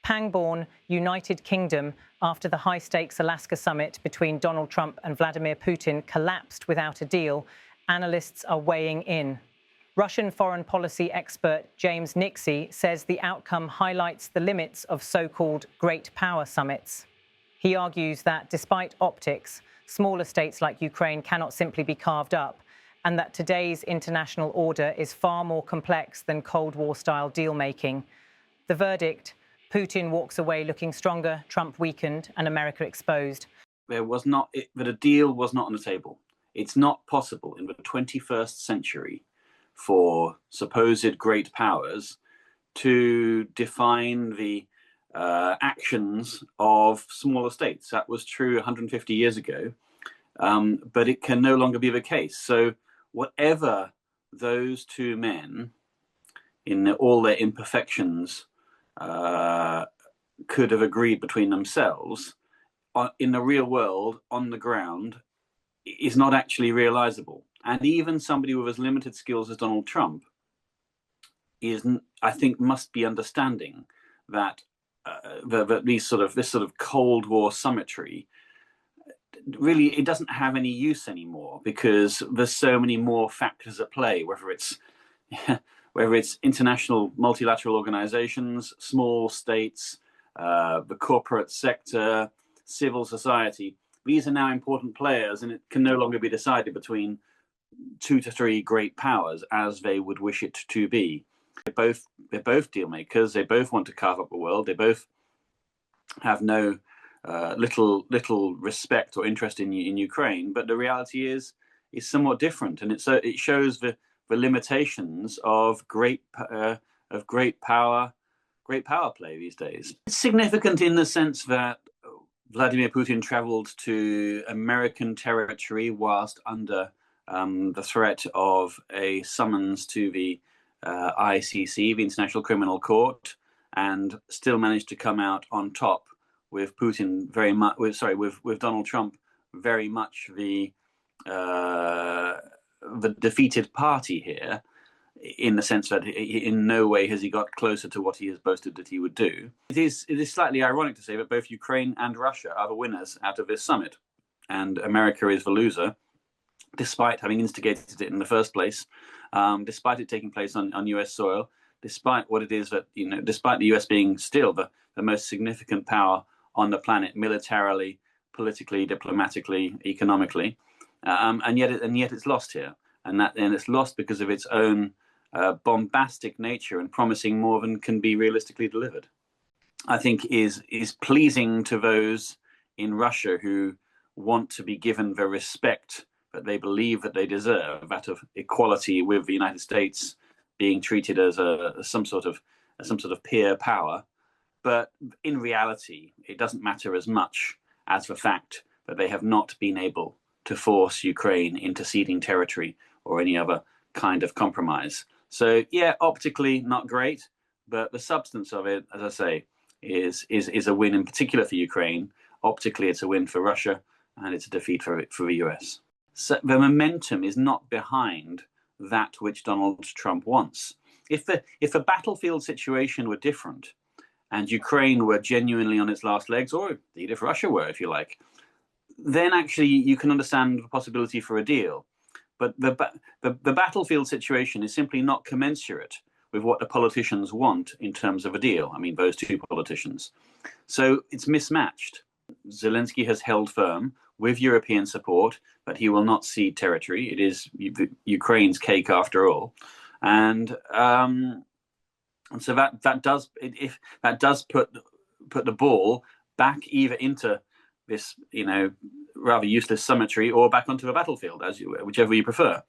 Pangborn, United Kingdom, after the high-stakes Alaska Summit between Donald Trump and Vladimir Putin collapsed without a deal, analysts are weighing in. Russian foreign policy expert James Nixey says the outcome highlights the limits of so-called great power summits. He argues that despite optics, smaller states like Ukraine cannot simply be carved up, and that today's international order is far more complex than Cold War-style deal-making. The verdict: Putin walks away looking stronger, Trump weakened, and America exposed. But a deal was not on the table. It's not possible in the 21st century for supposed great powers to define the actions of smaller states. That was true 150 years ago, but it can no longer be the case. So whatever those two men, in all their imperfections, could have agreed between themselves, in the real world, on the ground, is not actually realizable. And even somebody with as limited skills as Donald Trump I think, must be understanding that this sort of Cold War symmetry, really, it doesn't have any use anymore, because there's so many more factors at play, whether it's international multilateral organizations, small states, the corporate sector, civil society. These are now important players, and it can no longer be decided between 2 to 3 great powers as they would wish it to be. They're both deal makers. They both want to carve up the world. They both have no little respect or interest in Ukraine. But the reality is somewhat different, and it shows the limitations of great power play these days. It's significant in the sense that Vladimir Putin traveled to American territory whilst under the threat of a summons to the ICC, the International Criminal Court, and still managed to come out on top with Putin with Donald Trump very much the defeated party here, in the sense that in no way has he got closer to what he has boasted that he would do. It is slightly ironic to say that both Ukraine and Russia are the winners out of this summit, and America is the loser, despite having instigated it in the first place, despite it taking place on US soil, despite what it is that, despite the US being still the most significant power on the planet, militarily, politically, diplomatically, economically, and yet it's lost here, and it's lost because of its own bombastic nature and promising more than can be realistically delivered. I think is pleasing to those in Russia who want to be given the respect that they believe that they deserve, that of equality with the United States being treated as some sort of peer power. But in reality, it doesn't matter as much as the fact that they have not been able to force Ukraine into ceding territory or any other kind of compromise. So yeah, optically not great, but the substance of it, as I say, is a win in particular for Ukraine. Optically, it's a win for Russia, and it's a defeat for the US. So the momentum is not behind that which Donald Trump wants. If the battlefield situation were different, and Ukraine were genuinely on its last legs, or indeed if Russia were, if you like, then actually you can understand the possibility for a deal. But the battlefield situation is simply not commensurate with what the politicians want in terms of a deal. I mean, those two politicians. So it's mismatched. Zelensky has held firm with European support, but he will not cede territory. It is Ukraine's cake after all. And so that does put the ball back either into this rather useless symmetry or back onto the battlefield, whichever you prefer.